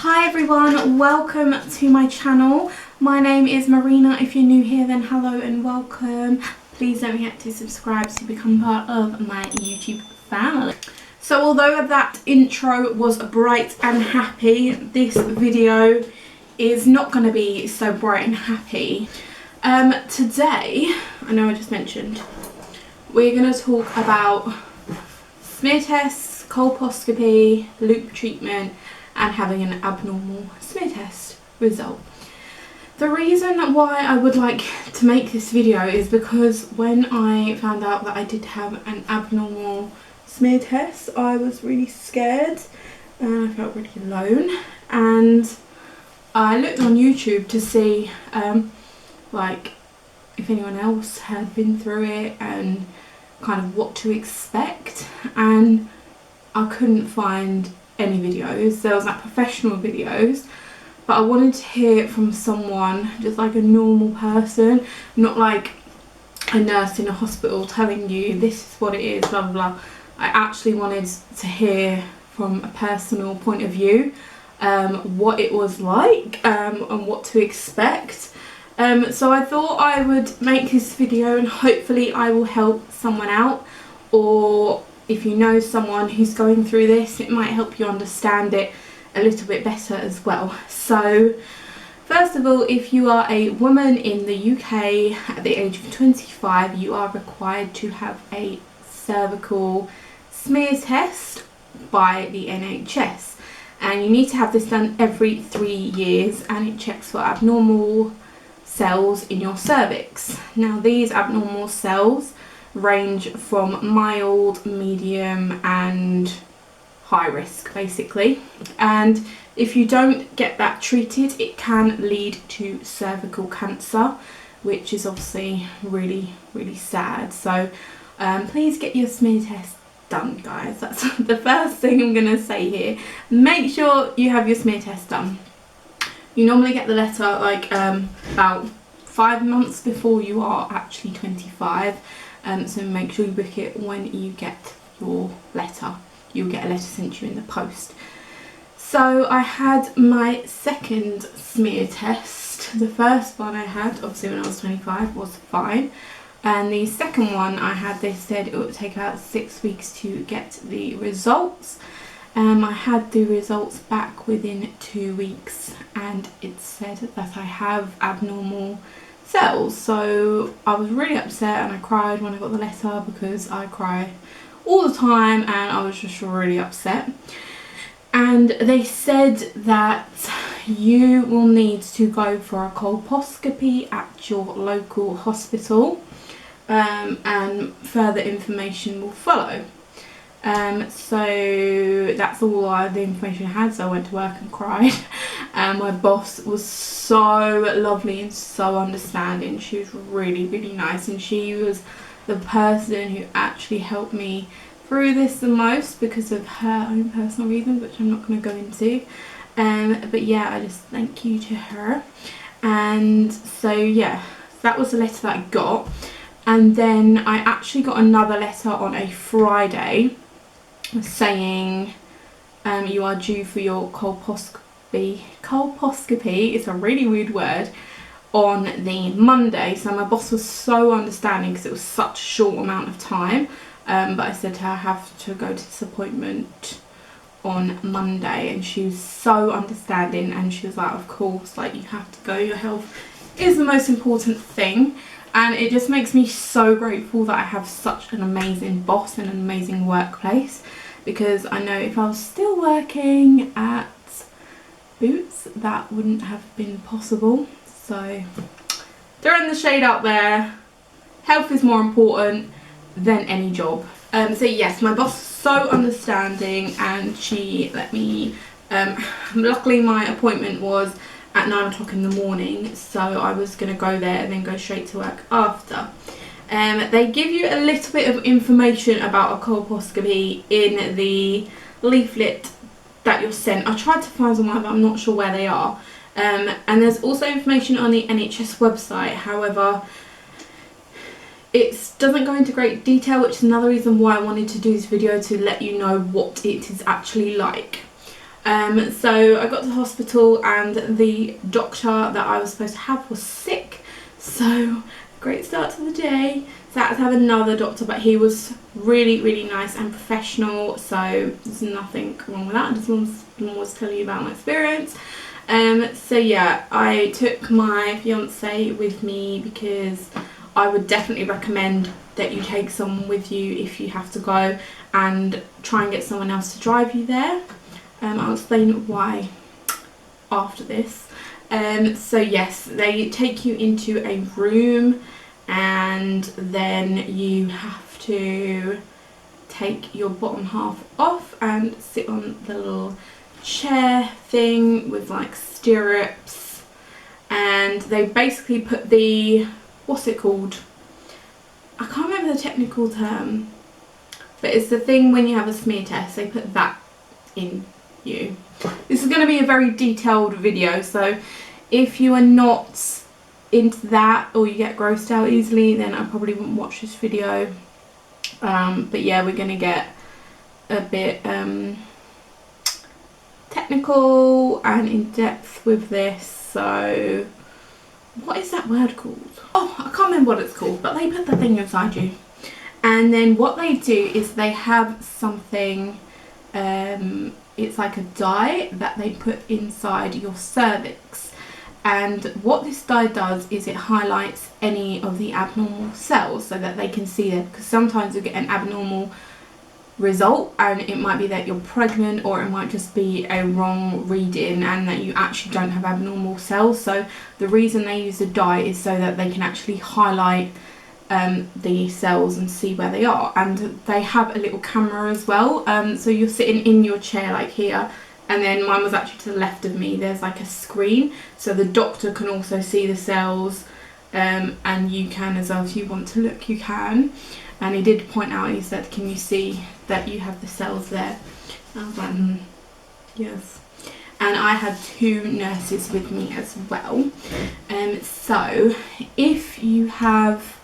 Hi everyone, welcome to my channel. My name is Marina. If you're new here, then hello and welcome. Please don't forget to subscribe to become part of my YouTube family. So although that intro was bright and happy, this video is not going to be so bright and happy. Today, I know I just mentioned, we're going to talk about smear tests, colposcopy, loop treatment, and having an abnormal smear test result. The reason why I would like to make this video is because when I found out that I did have an abnormal smear test, I was really scared and I felt really alone, and I looked on YouTube to see like if anyone else had been through it and kind of what to expect, and I couldn't find any videos. There was like professional videos, but I wanted to hear from someone, just like a normal person, not like a nurse in a hospital telling you this is what it is, blah blah blah. I actually wanted to hear from a personal point of view what it was like and what to expect. So I thought I would make this video and hopefully I will help someone out, or if you know someone who's going through this, it might help you understand it a little bit better as well. So first of all, if you are a woman in the UK at the age of 25, you are required to have a cervical smear test by the NHS, and you need to have this done every 3 years, and it checks for abnormal cells in your cervix. Now these abnormal cells range from mild, medium and high risk basically, and if you don't get that treated it can lead to cervical cancer, which is obviously really sad. So please get your smear test done, guys. That's the first thing I'm gonna say here. Make sure you have your smear test done. You normally get the letter like about 5 months before you are actually 25. So make sure you book it when you get your letter. You'll get a letter sent to you in the post. So I had my second smear test. The first one I had, obviously when I was 25, was fine. And the second one I had, they said it would take about 6 weeks to get the results. I had the results back within 2 weeks, and it said that I have abnormal cells. So I was really upset and I cried when I got the letter, because I cry all the time and I was just really upset. And they said that you will need to go for a colposcopy at your local hospital, and further information will follow. So that's all the information I had. So I went to work and cried, and my boss was so lovely and so understanding. She was really nice, and she was the person who actually helped me through this the most because of her own personal reasons, which I'm not going to go into. But yeah, I just thank you to her. And so yeah, that was the letter that I got. And then I actually got another letter on a Friday saying you are due for your colposcopy. Colposcopy is a really weird word, on the Monday. So my boss was so understanding because it was such a short amount of time, but I said to her I have to go to this appointment on Monday, and she was so understanding, and she was like, of course, like, you have to go, your health is the most important thing. And it just makes me so grateful that I have such an amazing boss and an amazing workplace, because I know if I was still working at Boots, that wouldn't have been possible. So throwing the shade out there, health is more important than any job. So yes, my boss was so understanding, and she let me, luckily my appointment was at 9 o'clock in the morning, so I was going to go there and then go straight to work after. They give you a little bit of information about a colposcopy in the leaflet that you're sent. I tried to find some, but I'm not sure where they are. And there's also information on the NHS website. However, it doesn't go into great detail, which is another reason why I wanted to do this video, to let you know what it is actually like. So I got to the hospital and the doctor that I was supposed to have was sick, so great start to the day. So I had to have another doctor, but he was really nice and professional, so there's nothing wrong with that. I just was telling you about my experience. So yeah, I took my fiance with me because I would definitely recommend that you take someone with you if you have to go, and try and get someone else to drive you there. I'll explain why after this. So yes, they take you into a room and then you have to take your bottom half off and sit on the little chair thing with like stirrups, and they basically put the, what's it called? I can't remember the technical term, but it's the thing when you have a smear test, they put that in you. This is going to be a very detailed video, so if you are not into that or you get grossed out easily, then I probably wouldn't watch this video. But yeah, we're going to get a bit technical and in depth with this. So what is that word called? Oh, I can't remember what it's called, but they put the thing inside you, and then what they do is they have something, it's like a dye that they put inside your cervix, and what this dye does is it highlights any of the abnormal cells so that they can see them, because sometimes you get an abnormal result and it might be that you're pregnant, or it might just be a wrong reading and that you actually don't have abnormal cells. So the reason they use the dye is so that they can actually highlight the cells and see where they are. And they have a little camera as well, so you're sitting in your chair like here, and then mine was actually to the left of me. There's like a screen, so the doctor can also see the cells, and you can as well. If you want to look, you can. And he did point out, he said, can you see that you have the cells there? I was like, yes. And I had 2 nurses with me as well. So if you have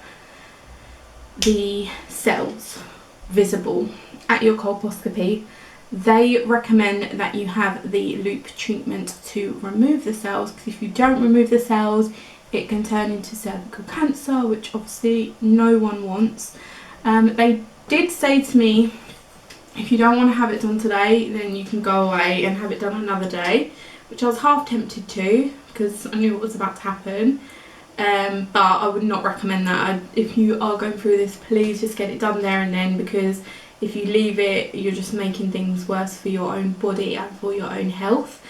the cells visible at your colposcopy, they recommend that you have the loop treatment to remove the cells, because if you don't remove the cells, it can turn into cervical cancer, which obviously no one wants. They did say to me, if you don't want to have it done today, then you can go away and have it done another day, which I was half tempted to, because I knew what was about to happen. But I would not recommend that. If you are going through this, please just get it done there and then, because if you leave it, you're just making things worse for your own body and for your own health.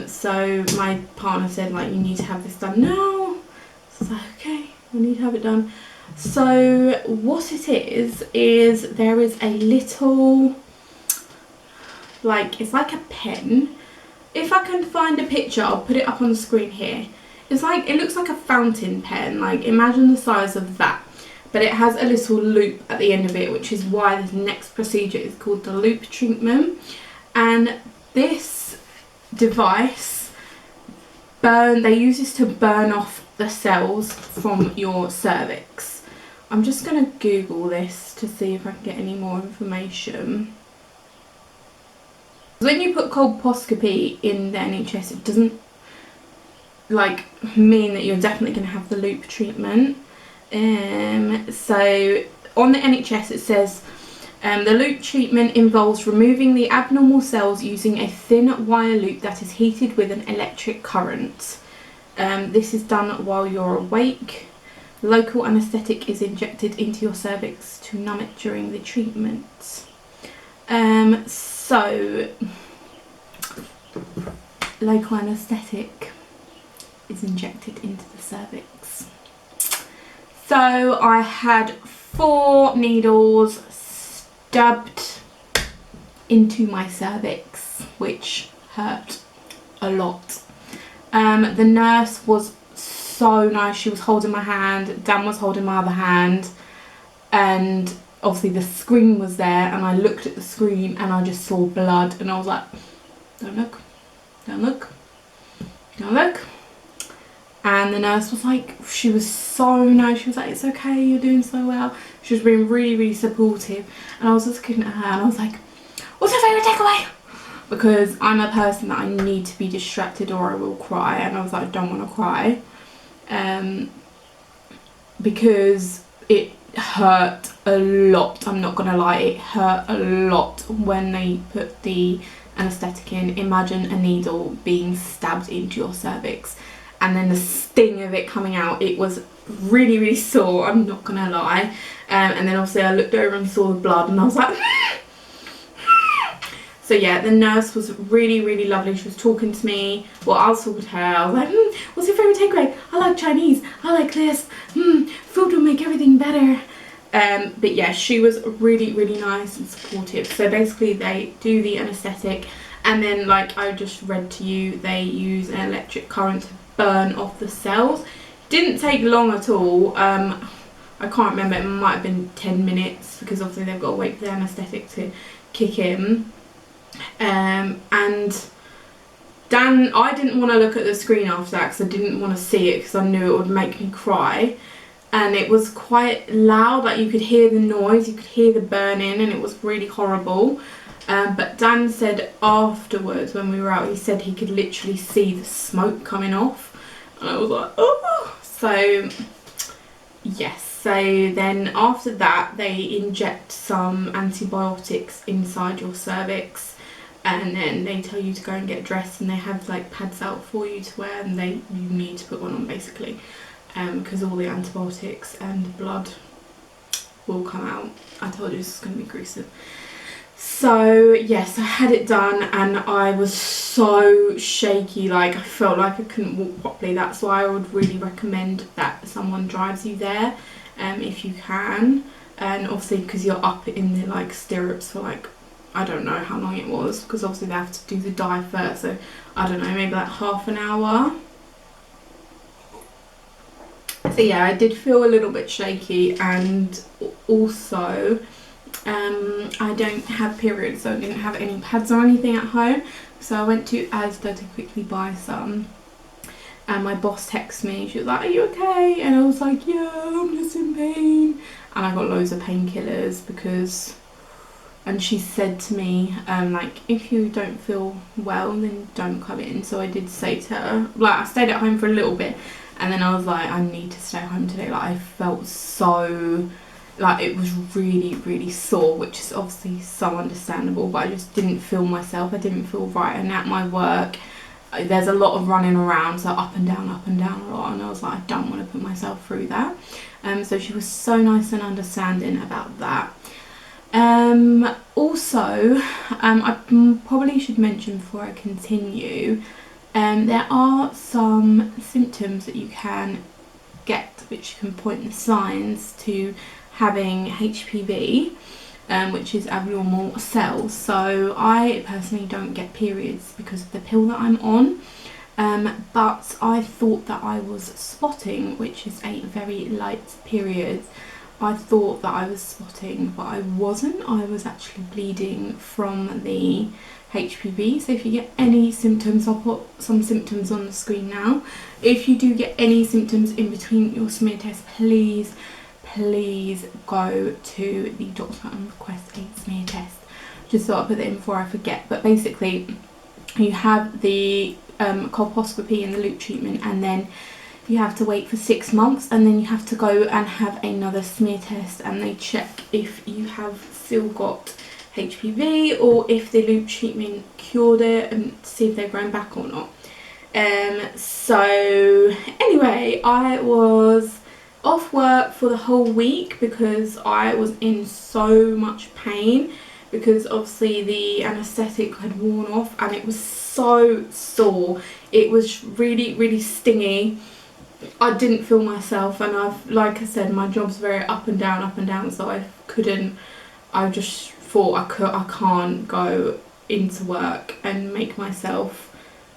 So my partner said, like, you need to have this done now. So I was like, okay, I need to have it done. So what it is there is a little, like, it's like a pen. If I can find a picture, I'll put it up on the screen here. It's like, it looks like a fountain pen, like imagine the size of that, but it has a little loop at the end of it, which is why the next procedure is called the loop treatment. And this device, they use this to burn off the cells from your cervix. I'm just going to Google this to see if I can get any more information. When you put colposcopy in the NHS, it doesn't like mean that you're definitely going to have the loop treatment. So on the NHS it says the loop treatment involves removing the abnormal cells using a thin wire loop that is heated with an electric current. This is done while you're awake. Local anaesthetic is injected into your cervix to numb it during the treatment. So local anaesthetic is injected into the cervix. So I had 4 needles stabbed into my cervix, which hurt a lot. The nurse was so nice. She was holding my hand, Dan was holding my other hand, and obviously the screen was there, and I looked at the screen and I just saw blood, and I was like, don't look, don't look, don't look. And the nurse was like, she was so nice, she was like, it's okay, you're doing so well. She was being really supportive, and I was just looking at her and I was like, what's your favourite takeaway? because I'm a person that I need to be distracted or I will cry, and I was like, I don't want to cry, because it hurt a lot. I'm not gonna lie, it hurt a lot when they put the anaesthetic in. Imagine a needle being stabbed into your cervix and then the sting of it coming out. It was really, really sore, I'm not gonna lie. And then obviously I looked over and saw the blood and I was like so yeah, the nurse was really, really lovely. She was talking to me. Well, I was talking to her. I was like, what's your favourite takeaway? I like Chinese. I like this. Food will make everything better. But yeah, she was really, really nice and supportive. So basically they do the anaesthetic, and then, like I just read to you, they use an electric current to burn off the cells. Didn't take long at all. I can't remember, it might have been 10 minutes because obviously they've got to wait for the anaesthetic to kick in. And Dan, I didn't want to look at the screen after that because I didn't want to see it because I knew it would make me cry, and it was quite loud, like you could hear the noise, you could hear the burning, and it was really horrible. But Dan said afterwards when we were out, he said he could literally see the smoke coming off, and I was like, oh. So yes, so then after that they inject some antibiotics inside your cervix, and then they tell you to go and get dressed, and they have like pads out for you to wear, and you need to put one on basically, because all the antibiotics and blood will come out. I told you this is going to be gruesome. So yes, I had it done and I was so shaky, like I felt like I couldn't walk properly. That's why I would really recommend that someone drives you there, if you can, and obviously because you're up in the like stirrups for like, I don't know how long it was, because obviously they have to do the dive first, so I don't know, maybe like half an hour. So yeah, I did feel a little bit shaky, and also I don't have periods, so I didn't have any pads or anything at home, so I went to Asda to quickly buy some, and my boss texted me. She was like, are you okay? And I was like, yeah, I'm just in pain, and I got loads of painkillers because, and she said to me, like, if you don't feel well then don't come in. So I did say to her, like, I stayed at home for a little bit, and then I was like, I need to stay home today. Like I felt so, like it was really, really sore, which is obviously so understandable, but I just didn't feel myself. I didn't feel right, and at my work there's a lot of running around, so up and down a lot, and I was like, I don't want to put myself through that. So she was so nice and understanding about that. Also, I probably should mention before I continue, there are some symptoms that you can get which can point the signs to having HPV, which is abnormal cells. So I personally don't get periods because of the pill that I'm on, but I thought that I was spotting, which is a very light period. I thought that I was spotting, but I wasn't. I was actually bleeding from the HPV. So if you get any symptoms, I'll put some symptoms on the screen now. If you do get any symptoms in between your smear test, please go to the doctor and request a smear test. Just so I put that in before I forget. But basically, you have the colposcopy and the loop treatment, and then you have to wait for 6 months, and then you have to go and have another smear test, and they check if you have still got HPV or if the loop treatment cured it, and see if they're growing back or not. So anyway, I was off work for the whole week because I was in so much pain, because obviously the anaesthetic had worn off and it was so sore. It was really, really stingy. I didn't feel myself, and like I said, my job's very up and down, so I just thought I can't go into work and make myself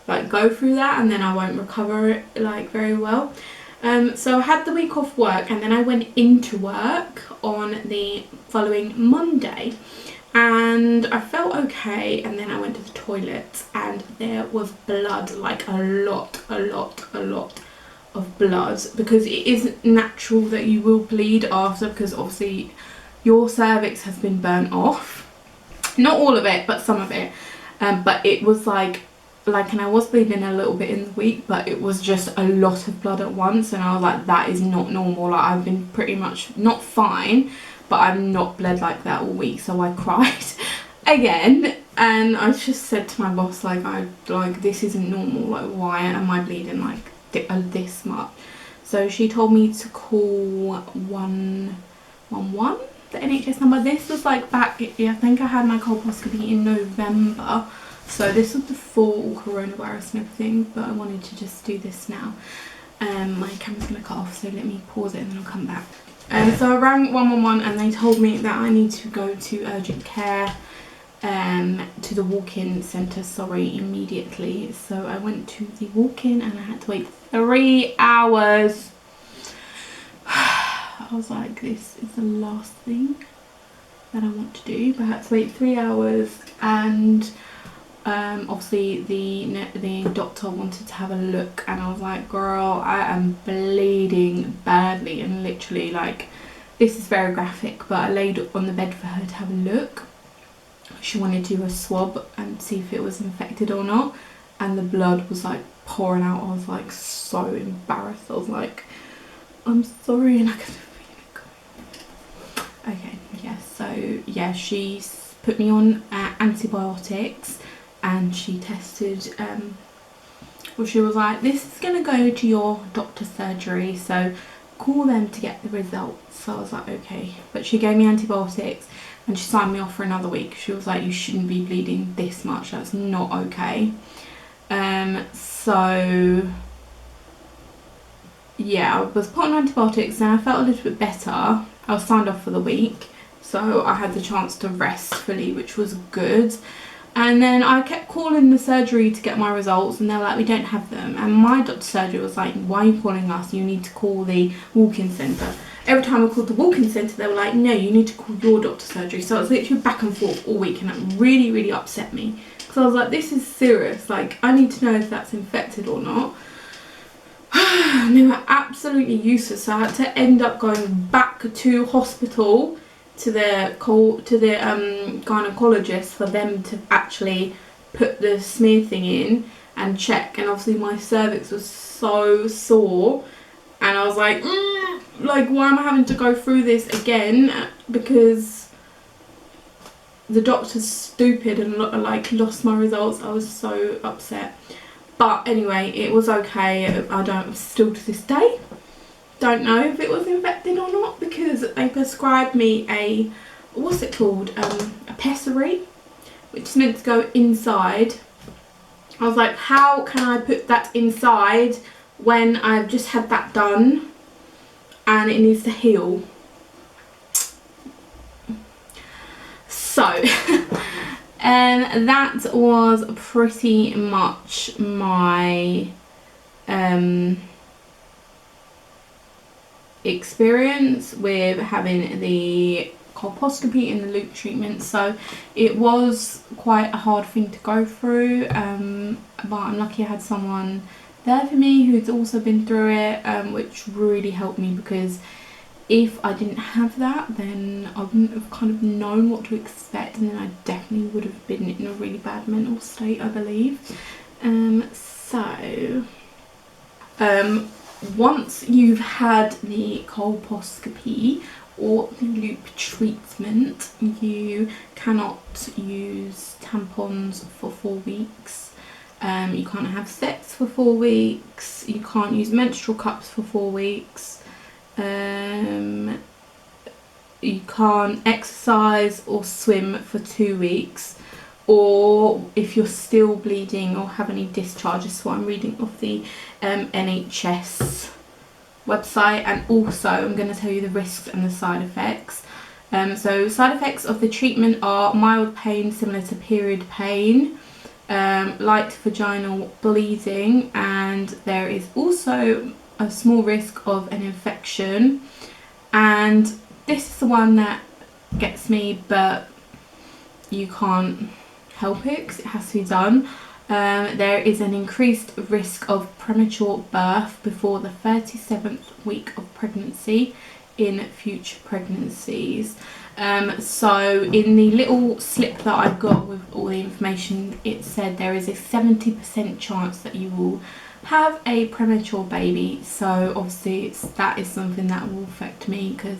like go through that, and then I won't recover it like very well. So I had the week off work, and then I went into work on the following Monday, and I felt okay, and then I went to the toilet and there was blood, like a lot of blood, because it isn't natural that you will bleed after, because obviously your cervix has been burnt off. Not all of it, but some of it. but it was like, and I was bleeding a little bit in the week, but it was just a lot of blood at once, and I was like, that is not normal. Like, I've been pretty much not fine, but I've not bled like that all week. So I cried again, and I just said to my boss, like, this isn't normal. Like, why am I bleeding like this much? So she told me to call 111, the NHS number. This was like back, yeah, I think I had my colposcopy in November. So this was before coronavirus and everything, but I wanted to just do this now. My camera's going to cut off, so let me pause it and then I'll come back. So I rang 111 and they told me that I need to go to urgent care, to the walk-in centre, immediately. So I went to the walk-in and I had to wait 3 hours. I was like, this is the last thing that I want to do, but I had to wait 3 hours, and obviously the doctor wanted to have a look, and I was like, girl, I am bleeding badly, and literally, like, this is very graphic, but I laid on the bed for her to have a look. She wanted to do a swab and see if it was infected or not, and the blood was like pouring out. I was like so embarrassed. I was like, I'm sorry, and I couldn't feel it going. Okay, yeah, so yeah, she put me on antibiotics, and she tested, well, she was like, this is going to go to your doctor's surgery, so call them to get the results. So I was like, okay. But she gave me antibiotics and she signed me off for another week. She was like, you shouldn't be bleeding this much, that's not okay. So yeah, I was put on antibiotics and I felt a little bit better. I was signed off for the week, so I had the chance to rest fully, which was good. And then I kept calling the surgery to get my results, and they were like, we don't have them. And my doctor's surgery was like, why are you calling us? You need to call the walk-in centre. Every time I called the walk-in centre, they were like, no, you need to call your doctor's surgery. So it was literally back and forth all week, and it really, really upset me. Because I was like, this is serious. Like, I need to know if that's infected or not. And they were absolutely useless. So I had to end up going back to hospital, to the gynecologist, for them to actually put the smear thing in and check. And obviously my cervix was so sore, and I was like, why am I having to go through this again? Because the doctor's stupid and like lost my results. I was so upset. But anyway, it was okay. Still to this day, don't know if it was infected or not, because they prescribed me a, what's it called, a pessary, which is meant to go inside. I was like, how can I put that inside when I've just had that done and it needs to heal? So and that was pretty much my experience with having the colposcopy and the loop treatment. So it was quite a hard thing to go through, but I'm lucky I had someone there for me who's also been through it, which really helped me, because if I didn't have that, then I wouldn't have kind of known what to expect, and then I definitely would have been in a really bad mental state, I believe. Once you've had the colposcopy or the loop treatment, you cannot use tampons for 4 weeks. You can't have sex for 4 weeks. You can't use menstrual cups for 4 weeks. You can't exercise or swim for 2 weeks, or if you're still bleeding or have any discharges. So I'm reading off the NHS website, and also I'm going to tell you the risks and the side effects. So side effects of the treatment are mild pain similar to period pain, light vaginal bleeding, and there is also a small risk of an infection. And this is the one that gets me, but you can't help it because it has to be done. There is an increased risk of premature birth before the 37th week of pregnancy in future pregnancies. So in the little slip that I got with all the information, it said there is a 70% chance that you will have a premature baby. So obviously that is something that will affect me, because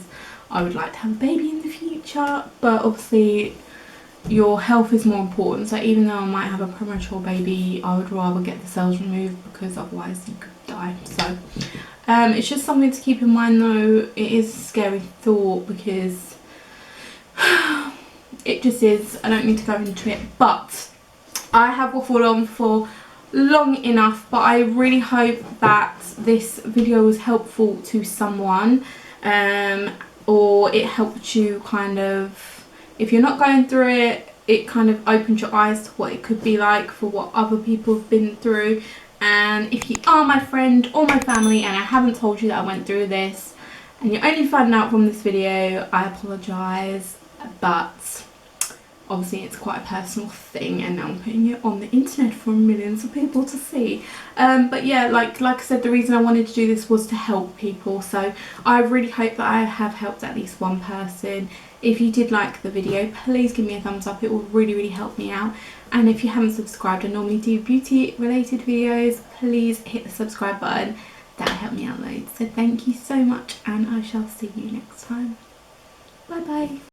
I would like to have a baby in the future, but obviously your health is more important. So even though I might have a premature baby, I would rather get the cells removed, because otherwise you could die. So it's just something to keep in mind, though. It is a scary thought, because it just is. I don't need to go into it, but I have waffled on for long enough. But I really hope that this video was helpful to someone, or it helped you kind of, if you're not going through it, it kind of opened your eyes to what it could be like for what other people have been through. And if you are my friend or my family and I haven't told you that I went through this, and you're only finding out from this video, I apologise, but obviously it's quite a personal thing, and now I'm putting it on the internet for millions of people to see. But yeah, like I said, the reason I wanted to do this was to help people. So I really hope that I have helped at least one person. If you did like the video, please give me a thumbs up. It will really help me out. And if you haven't subscribed, I normally do beauty related videos, please hit the subscribe button. That will help me out loads. So thank you so much, and I shall see you next time. Bye bye.